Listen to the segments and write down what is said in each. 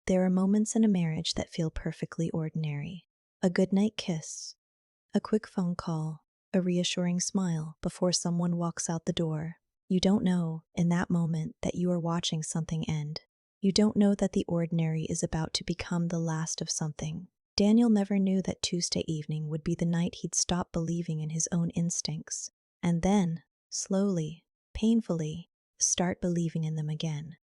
There are moments in a marriage that feel perfectly ordinary. A goodnight kiss, a quick phone call, a reassuring smile before someone walks out the door. You don't know, in that moment, that you are watching something end. You don't know that the ordinary is about to become the last of something. Daniel never knew that Tuesday evening would be the night he'd stop believing in his own instincts, and then, slowly, painfully, start believing in them again.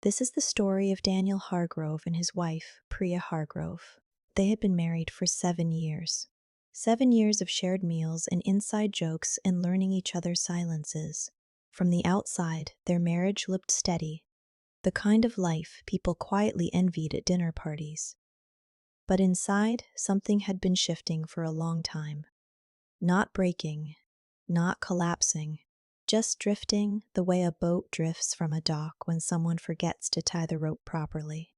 This is the story of Daniel Hargrove and his wife, Priya Hargrove. They had been married for 7 years. 7 years of shared meals and inside jokes and learning each other's silences. From the outside, their marriage looked steady, the kind of life people quietly envied at dinner parties. But inside, something had been shifting for a long time. Not breaking, not collapsing, just drifting the way a boat drifts from a dock when someone forgets to tie the rope properly.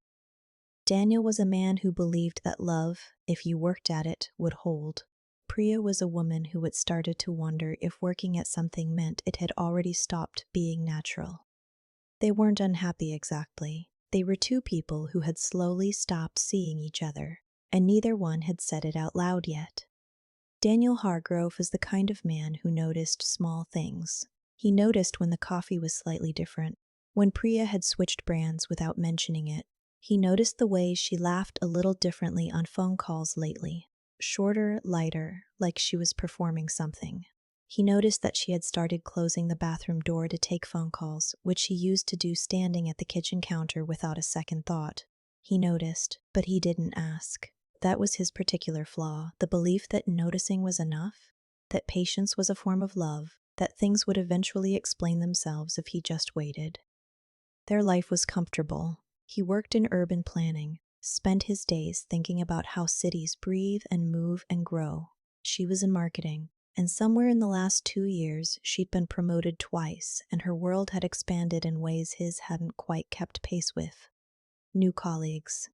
Daniel was a man who believed that love, if you worked at it, would hold. Priya was a woman who had started to wonder if working at something meant it had already stopped being natural. They weren't unhappy exactly. They were two people who had slowly stopped seeing each other, and neither one had said it out loud yet. Daniel Hargrove was the kind of man who noticed small things. He noticed when the coffee was slightly different, when Priya had switched brands without mentioning it. He noticed the way she laughed a little differently on phone calls lately, shorter, lighter, like she was performing something. He noticed that she had started closing the bathroom door to take phone calls, which she used to do standing at the kitchen counter without a second thought. He noticed, but he didn't ask. That was his particular flaw, the belief that noticing was enough, that patience was a form of love, that things would eventually explain themselves if he just waited. Their life was comfortable. He worked in urban planning, spent his days thinking about how cities breathe and move and grow. She was in marketing, and somewhere in the last 2 years she'd been promoted twice, and her world had expanded in ways his hadn't quite kept pace with. New colleagues,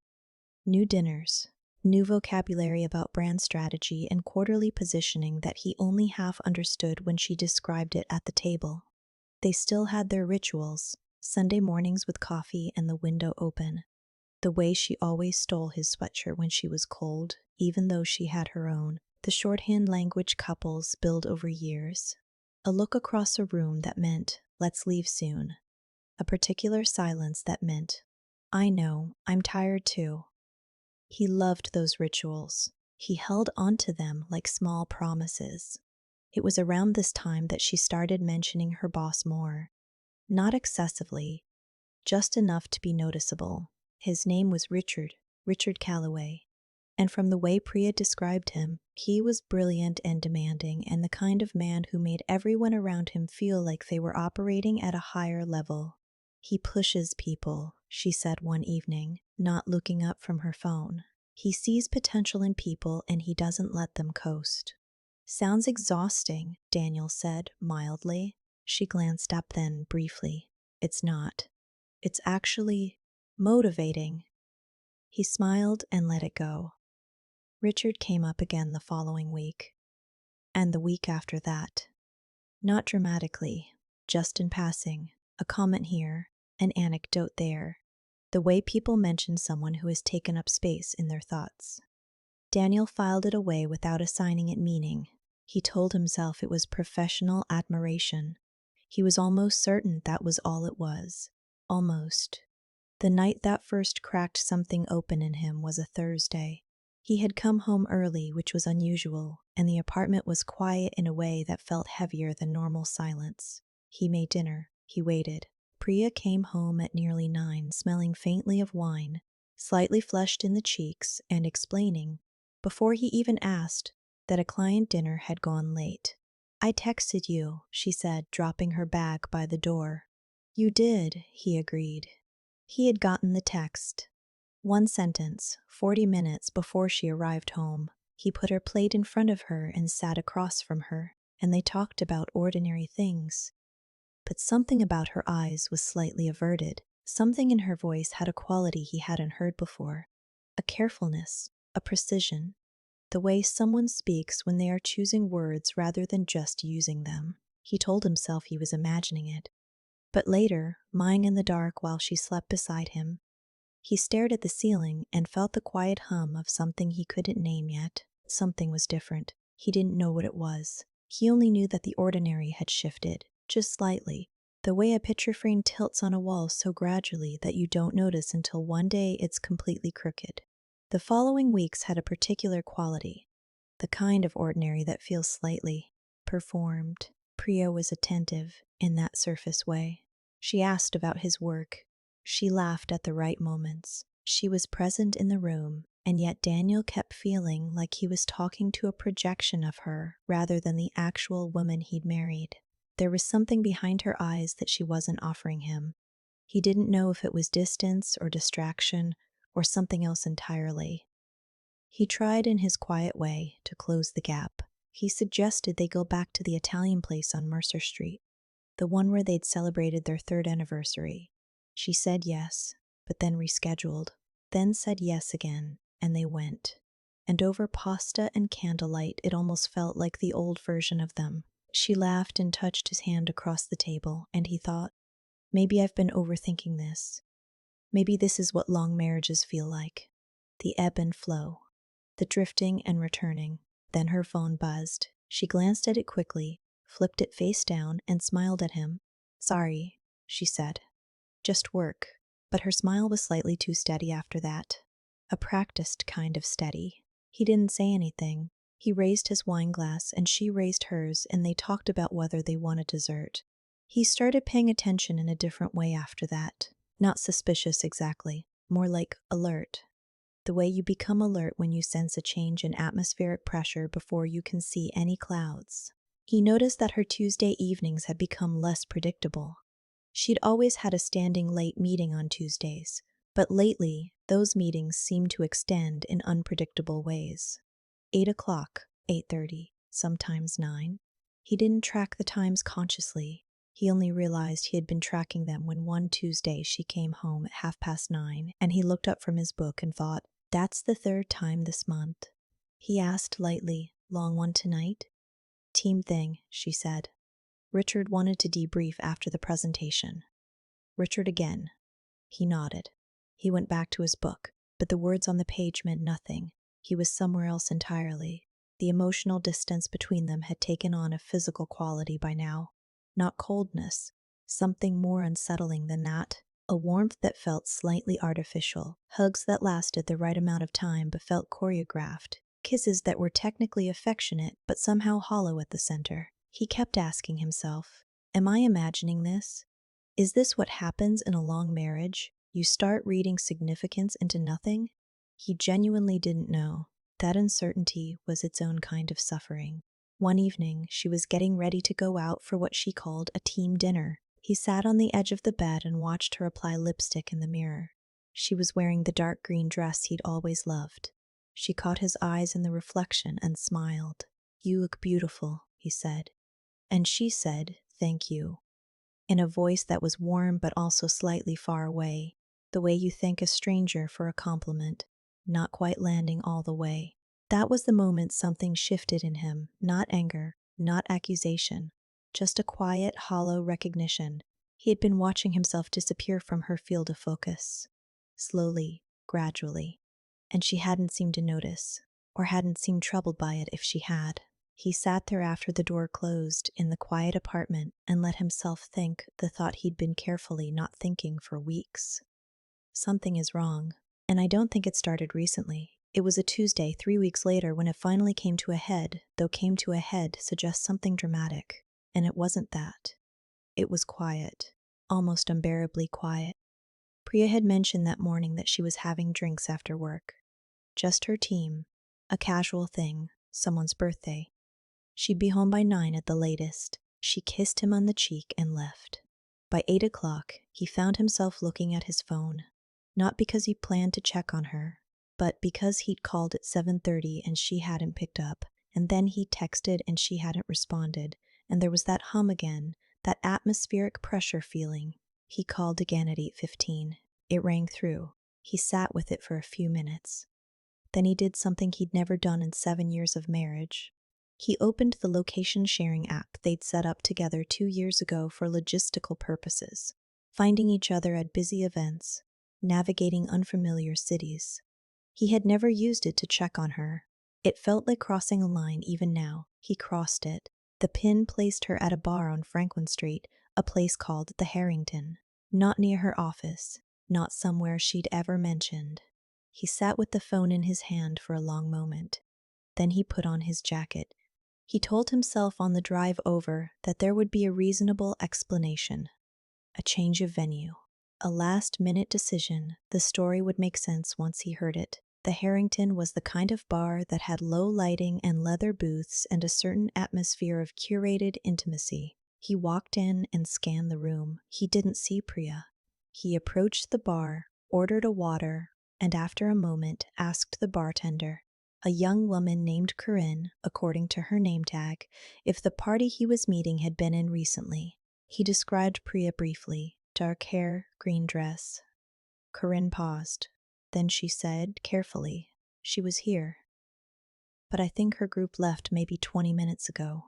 new dinners, new vocabulary about brand strategy and quarterly positioning that he only half understood when she described it at the table. They still had their rituals, Sunday mornings with coffee and the window open. The way she always stole his sweatshirt when she was cold, even though she had her own. The shorthand language couples build over years. A look across a room that meant, let's leave soon. A particular silence that meant, I know, I'm tired too. He loved those rituals. He held onto them like small promises. It was around this time that she started mentioning her boss more. Not excessively, just enough to be noticeable. His name was Richard Calloway. And from the way Priya described him, he was brilliant and demanding and the kind of man who made everyone around him feel like they were operating at a higher level. He pushes people, she said one evening, not looking up from her phone. He sees potential in people and he doesn't let them coast. Sounds exhausting, Daniel said, mildly. She glanced up then, briefly. It's not. It's actually motivating. He smiled and let it go. Richard came up again the following week, and the week after that. Not dramatically, just in passing, a comment here, an anecdote there, the way people mention someone who has taken up space in their thoughts. Daniel filed it away without assigning it meaning. He told himself it was professional admiration. He was almost certain that was all it was. Almost. The night that first cracked something open in him was a Thursday. He had come home early, which was unusual, and the apartment was quiet in a way that felt heavier than normal silence. He made dinner. He waited. Priya came home at nearly 9, smelling faintly of wine, slightly flushed in the cheeks, and explaining, before he even asked, that a client dinner had gone late. I texted you, she said, dropping her bag by the door. You did, he agreed. He had gotten the text. One sentence, 40 minutes before she arrived home. He put her plate in front of her and sat across from her, and they talked about ordinary things. But something about her eyes was slightly averted. Something in her voice had a quality he hadn't heard before. A carefulness, a precision. The way someone speaks when they are choosing words rather than just using them. He told himself he was imagining it. But later, lying in the dark while she slept beside him, He stared at the ceiling and felt the quiet hum of something he couldn't name yet. Something was different. He didn't know what it was. He only knew that the ordinary had shifted, just slightly, the way a picture frame tilts on a wall so gradually that you don't notice until one day it's completely crooked. The following weeks had a particular quality, the kind of ordinary that feels slightly performed. Priya was attentive in that surface way. She asked about his work. She laughed at the right moments. She was present in the room, and yet Daniel kept feeling like he was talking to a projection of her rather than the actual woman he'd married. There was something behind her eyes that she wasn't offering him. He didn't know if it was distance or distraction or something else entirely. He tried in his quiet way to close the gap. He suggested they go back to the Italian place on Mercer Street, the one where they'd celebrated their 3rd anniversary. She said yes, but then rescheduled, then said yes again, and they went. And over pasta and candlelight, it almost felt like the old version of them. She laughed and touched his hand across the table, and he thought, maybe I've been overthinking this. Maybe this is what long marriages feel like. The ebb and flow, the drifting and returning. Then her phone buzzed. She glanced at it quickly, flipped it face down, and smiled at him. Sorry, she said. Just work. But her smile was slightly too steady after that. A practiced kind of steady. He didn't say anything. He raised his wine glass and she raised hers, and they talked about whether they wanted dessert. He started paying attention in a different way after that. Not suspicious exactly, more like alert. The way you become alert when you sense a change in atmospheric pressure before you can see any clouds. He noticed that her Tuesday evenings had become less predictable. She'd always had a standing late meeting on Tuesdays, but lately those meetings seemed to extend in unpredictable ways. 8 o'clock, 8:30, sometimes 9. He didn't track the times consciously. He only realized he had been tracking them when one Tuesday she came home at 9:30, and he looked up from his book and thought, that's the 3rd time this month. He asked lightly, long one tonight? Team thing, she said. Richard wanted to debrief after the presentation. Richard again. He nodded. He went back to his book, but the words on the page meant nothing. He was somewhere else entirely. The emotional distance between them had taken on a physical quality by now. Not coldness, something more unsettling than that. A warmth that felt slightly artificial, hugs that lasted the right amount of time but felt choreographed, kisses that were technically affectionate but somehow hollow at the center. He kept asking himself, am I imagining this? Is this what happens in a long marriage? You start reading significance into nothing? He genuinely didn't know. That uncertainty was its own kind of suffering. One evening, she was getting ready to go out for what she called a team dinner. He sat on the edge of the bed and watched her apply lipstick in the mirror. She was wearing the dark green dress he'd always loved. She caught his eyes in the reflection and smiled. You look beautiful, he said. And she said, thank you, in a voice that was warm but also slightly far away, the way you thank a stranger for a compliment, not quite landing all the way. That was the moment something shifted in him, not anger, not accusation, just a quiet, hollow recognition. He had been watching himself disappear from her field of focus, slowly, gradually, and she hadn't seemed to notice, or hadn't seemed troubled by it if she had. He sat there after the door closed in the quiet apartment and let himself think the thought he'd been carefully not thinking for weeks. Something is wrong, and I don't think it started recently. It was a Tuesday 3 weeks later when it finally came to a head, though came to a head suggests something dramatic, and it wasn't that. It was quiet, almost unbearably quiet. Priya had mentioned that morning that she was having drinks after work. Just her team, a casual thing, someone's birthday. She'd be home by 9 at the latest. She kissed him on the cheek and left. By 8 o'clock, he found himself looking at his phone, not because he planned to check on her, but because he'd called at 7:30 and she hadn't picked up, and then he texted and she hadn't responded, and there was that hum again, that atmospheric pressure feeling. He called again at 8:15. It rang through. He sat with it for a few minutes. Then he did something he'd never done in 7 years of marriage. He opened the location sharing app they'd set up together 2 years ago for logistical purposes, finding each other at busy events, navigating unfamiliar cities. He had never used it to check on her. It felt like crossing a line even now. He crossed it. The pin placed her at a bar on Franklin Street, a place called the Harrington. Not near her office, not somewhere she'd ever mentioned. He sat with the phone in his hand for a long moment. Then he put on his jacket. He told himself on the drive over that there would be a reasonable explanation. A change of venue. A last-minute decision. The story would make sense once he heard it. The Harrington was the kind of bar that had low lighting and leather booths and a certain atmosphere of curated intimacy. He walked in and scanned the room. He didn't see Priya. He approached the bar, ordered a water, and after a moment asked the bartender, a young woman named Corinne, according to her name tag, if the party he was meeting had been in recently. He described Priya briefly. Dark hair, green dress. Corinne paused. Then she said, carefully, she was here. But I think her group left maybe 20 minutes ago.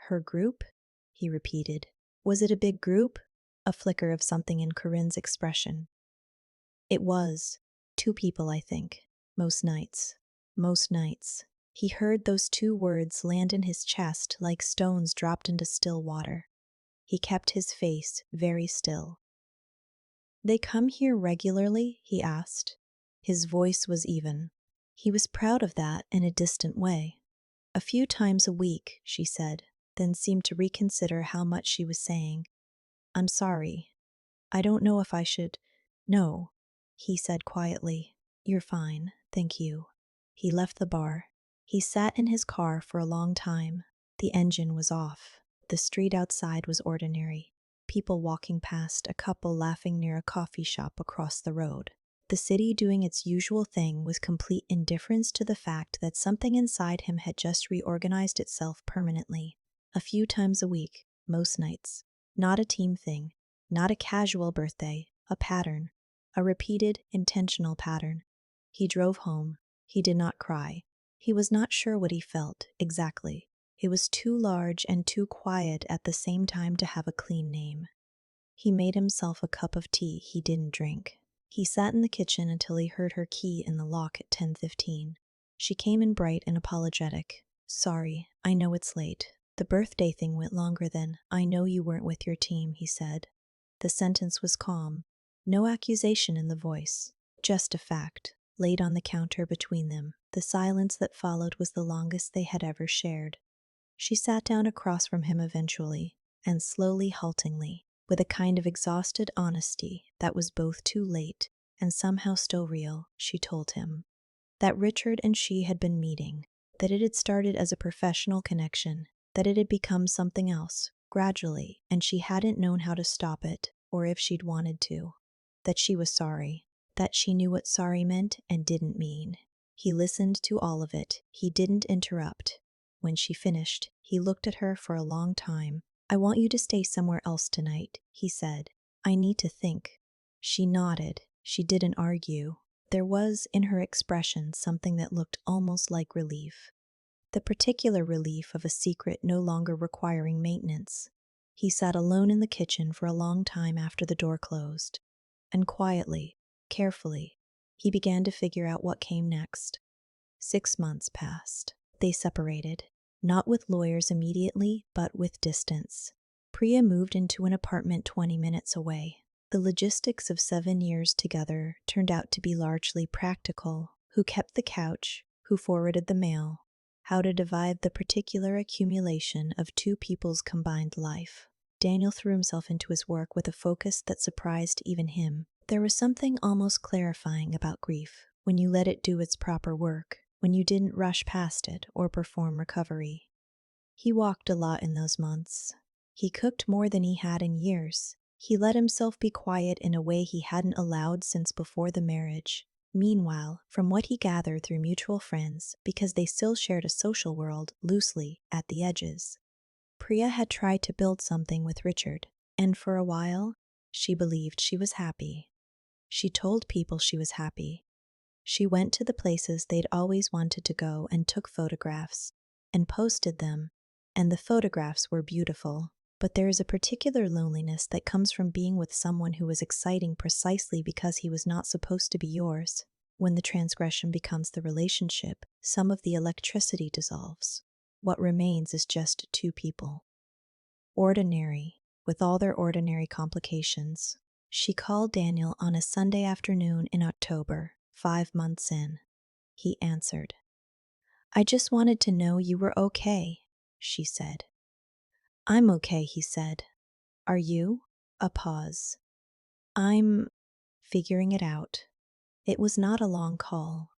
Her group? He repeated. Was it a big group? A flicker of something in Corinne's expression. It was. 2 people, I think. Most nights. Most nights. He heard those 2 words land in his chest like stones dropped into still water. He kept his face very still. They come here regularly? He asked. His voice was even. He was proud of that in a distant way. A few times a week, she said, then seemed to reconsider how much she was saying. I'm sorry. I don't know if I should. No, he said quietly. You're fine, thank you. He left the bar. He sat in his car for a long time. The engine was off. The street outside was ordinary. People walking past, a couple laughing near a coffee shop across the road. The city doing its usual thing with complete indifference to the fact that something inside him had just reorganized itself permanently. A few times a week, most nights. Not a team thing, not a casual birthday, a pattern, a repeated, intentional pattern. He drove home. He did not cry. He was not sure what he felt, exactly. It was too large and too quiet at the same time to have a clean name. He made himself a cup of tea he didn't drink. He sat in the kitchen until he heard her key in the lock at 10:15. She came in bright and apologetic. Sorry, I know it's late. The birthday thing went longer than I know you weren't with your team, he said. The sentence was calm. No accusation in the voice. Just a fact, laid on the counter between them. The silence that followed was the longest they had ever shared. She sat down across from him eventually, and slowly, haltingly, with a kind of exhausted honesty that was both too late and somehow still real, she told him that Richard and she had been meeting, that it had started as a professional connection, that it had become something else, gradually, and she hadn't known how to stop it, or if she'd wanted to, that she was sorry, that she knew what sorry meant and didn't mean. He listened to all of it. He didn't interrupt. When she finished, he looked at her for a long time. I want you to stay somewhere else tonight, he said. I need to think. She nodded. She didn't argue. There was, in her expression, something that looked almost like relief. The particular relief of a secret no longer requiring maintenance. He sat alone in the kitchen for a long time after the door closed. And quietly, carefully, he began to figure out what came next. 6 months passed. They separated. Not with lawyers immediately, but with distance. Priya moved into an apartment 20 minutes away. The logistics of 7 years together turned out to be largely practical. Who kept the couch? Who forwarded the mail? How to divide the particular accumulation of 2 people's combined life. Daniel threw himself into his work with a focus that surprised even him. There was something almost clarifying about grief, when you let it do its proper work, when you didn't rush past it or perform recovery. He walked a lot in those months. He cooked more than he had in years. He let himself be quiet in a way he hadn't allowed since before the marriage. Meanwhile, from what he gathered through mutual friends, because they still shared a social world loosely at the edges, Priya had tried to build something with Richard, and for a while, she believed she was happy. She told people she was happy. She went to the places they'd always wanted to go and took photographs, and posted them, and the photographs were beautiful. But there is a particular loneliness that comes from being with someone who was exciting precisely because he was not supposed to be yours. When the transgression becomes the relationship, some of the electricity dissolves. What remains is just two people. Ordinary, with all their ordinary complications. She called Daniel on a Sunday afternoon in October, 5 months in. He answered. "I just wanted to know you were okay," she said. "I'm okay," he said. "Are you?" A pause. "I'm figuring it out." It was not a long call,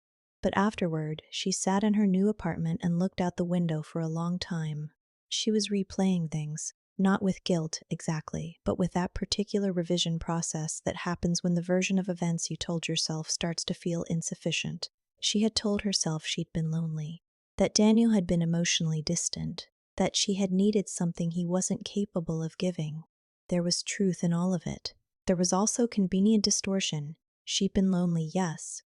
but afterward she sat in her new apartment and looked out the window for a long time. She was replaying things, not with guilt exactly, but with that particular revision process that happens when the version of events you told yourself starts to feel insufficient. She had told herself she'd been lonely, that Daniel had been emotionally distant, that she had needed something he wasn't capable of giving. There was truth in all of it. There was also convenient distortion. She'd been lonely, yes,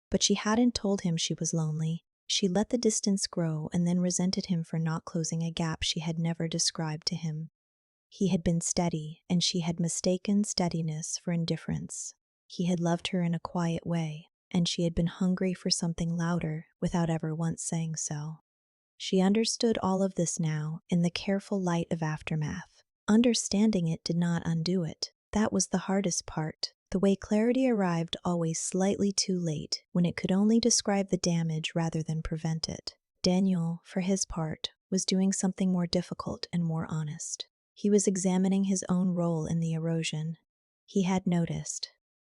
but she hadn't told him she was lonely. She let the distance grow and then resented him for not closing a gap she had never described to him. He had been steady, and she had mistaken steadiness for indifference. He had loved her in a quiet way, and she had been hungry for something louder without ever once saying so. She understood all of this now in the careful light of aftermath. Understanding it did not undo it. That was the hardest part. The way clarity arrived always slightly too late, when it could only describe the damage rather than prevent it. Daniel, for his part, was doing something more difficult and more honest. He was examining his own role in the erosion. He had noticed.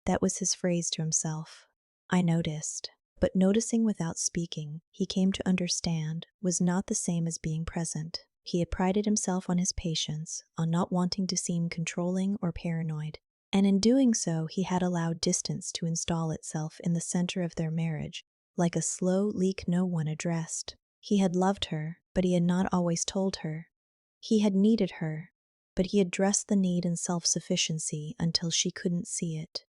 That was his phrase to himself. I noticed. But noticing without speaking, he came to understand, was not the same as being present. He had prided himself on his patience, on not wanting to seem controlling or paranoid. And in doing so, he had allowed distance to install itself in the center of their marriage, like a slow leak no one addressed. He had loved her, but he had not always told her. He had needed her, but he had dressed the need in self-sufficiency until she couldn't see it.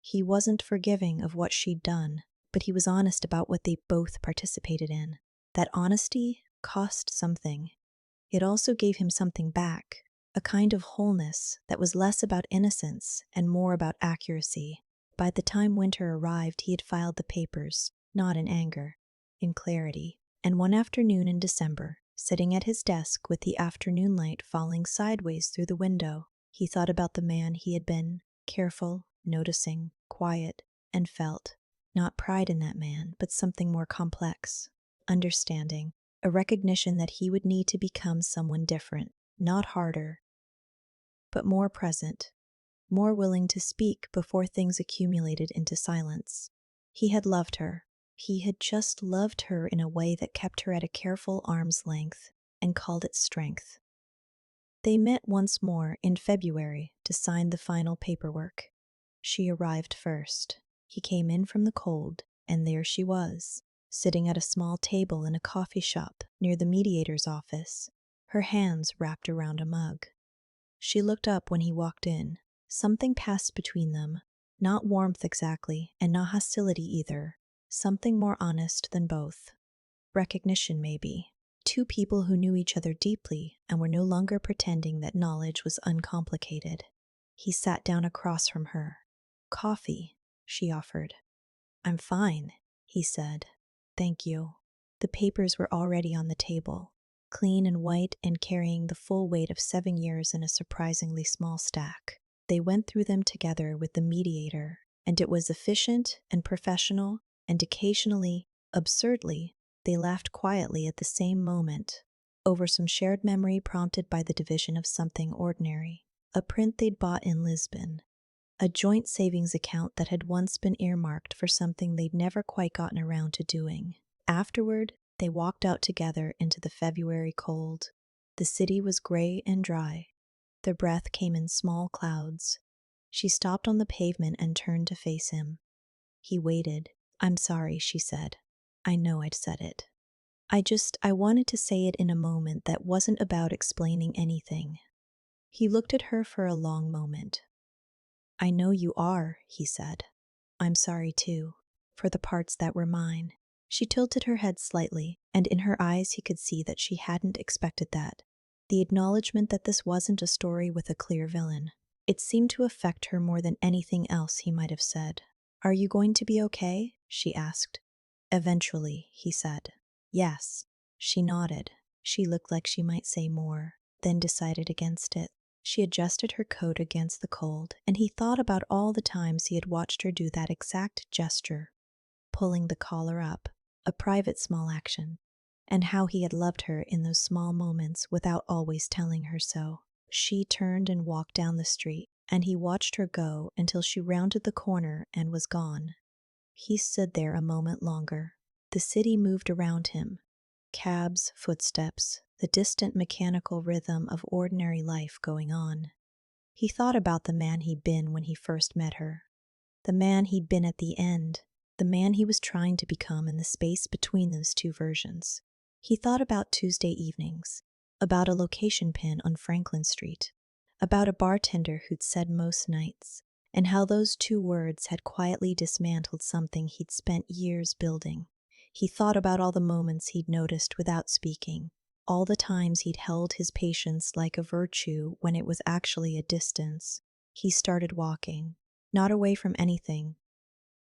He wasn't forgiving of what she'd done, but he was honest about what they both participated in. That honesty cost something. It also gave him something back, a kind of wholeness that was less about innocence and more about accuracy. By the time winter arrived, he had filed the papers, not in anger, in clarity. And one afternoon in December, sitting at his desk with the afternoon light falling sideways through the window, he thought about the man he had been, careful, noticing, quiet, and felt. Not pride in that man, but something more complex. Understanding. A recognition that he would need to become someone different, not harder, but more present, more willing to speak before things accumulated into silence. He had loved her. He had just loved her in a way that kept her at a careful arm's length and called it strength. They met once more in February to sign the final paperwork. She arrived first. He came in from the cold, and there she was, sitting at a small table in a coffee shop near the mediator's office, her hands wrapped around a mug. She looked up when he walked in. Something passed between them, not warmth exactly, and not hostility either, something more honest than both. Recognition, maybe. Two people who knew each other deeply and were no longer pretending that knowledge was uncomplicated. He sat down across from her. "Coffee," she offered. "I'm fine," he said. "Thank you." The papers were already on the table, clean and white and carrying the full weight of 7 years in a surprisingly small stack. They went through them together with the mediator, and it was efficient and professional, and occasionally, absurdly, they laughed quietly at the same moment, over some shared memory prompted by the division of something ordinary. A print they'd bought in Lisbon. A joint savings account that had once been earmarked for something they'd never quite gotten around to doing. Afterward, they walked out together into the February cold. The city was gray and dry. The breath came in small clouds. She stopped on the pavement and turned to face him. He waited. "I'm sorry," she said. "I know I'd said it. I wanted to say it in a moment that wasn't about explaining anything." He looked at her for a long moment. "I know you are," he said. "I'm sorry too, for the parts that were mine." She tilted her head slightly, and in her eyes he could see that she hadn't expected that. the acknowledgement that this wasn't a story with a clear villain. It seemed to affect her more than anything else he might have said. "Are you going to be okay?" she asked. "Eventually," he said. "Yes." She nodded. She looked like she might say more, then decided against it. She adjusted her coat against the cold, and he thought about all the times he had watched her do that exact gesture, pulling the collar up, a private small action, and how he had loved her in those small moments without always telling her so. She turned and walked down the street, and he watched her go until she rounded the corner and was gone. He stood there a moment longer. The city moved around him. Cabs, footsteps, the distant mechanical rhythm of ordinary life going on. He thought about the man he'd been when he first met her, the man he'd been at the end, the man he was trying to become in the space between those two versions. He thought about Tuesday evenings, about a location pin on Franklin Street, about a bartender who'd said most nights, and how those two words had quietly dismantled something he'd spent years building. He thought about all the moments he'd noticed without speaking, all the times he'd held his patience like a virtue when it was actually a distance. He started walking, not away from anything,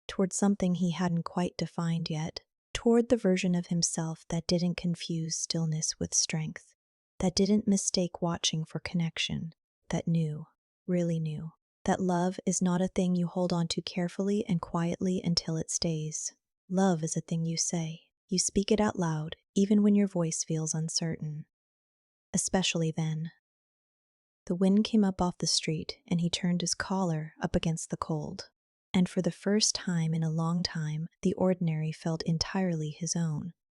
toward something he hadn't quite defined yet, toward the version of himself that didn't confuse stillness with strength, that didn't mistake watching for connection, that knew, really knew, that love is not a thing you hold on to carefully and quietly until it stays. Love is a thing you say. You speak it out loud, even when your voice feels uncertain. Especially then. The wind came up off the street, and he turned his collar up against the cold. And for the first time in a long time, the ordinary felt entirely his own.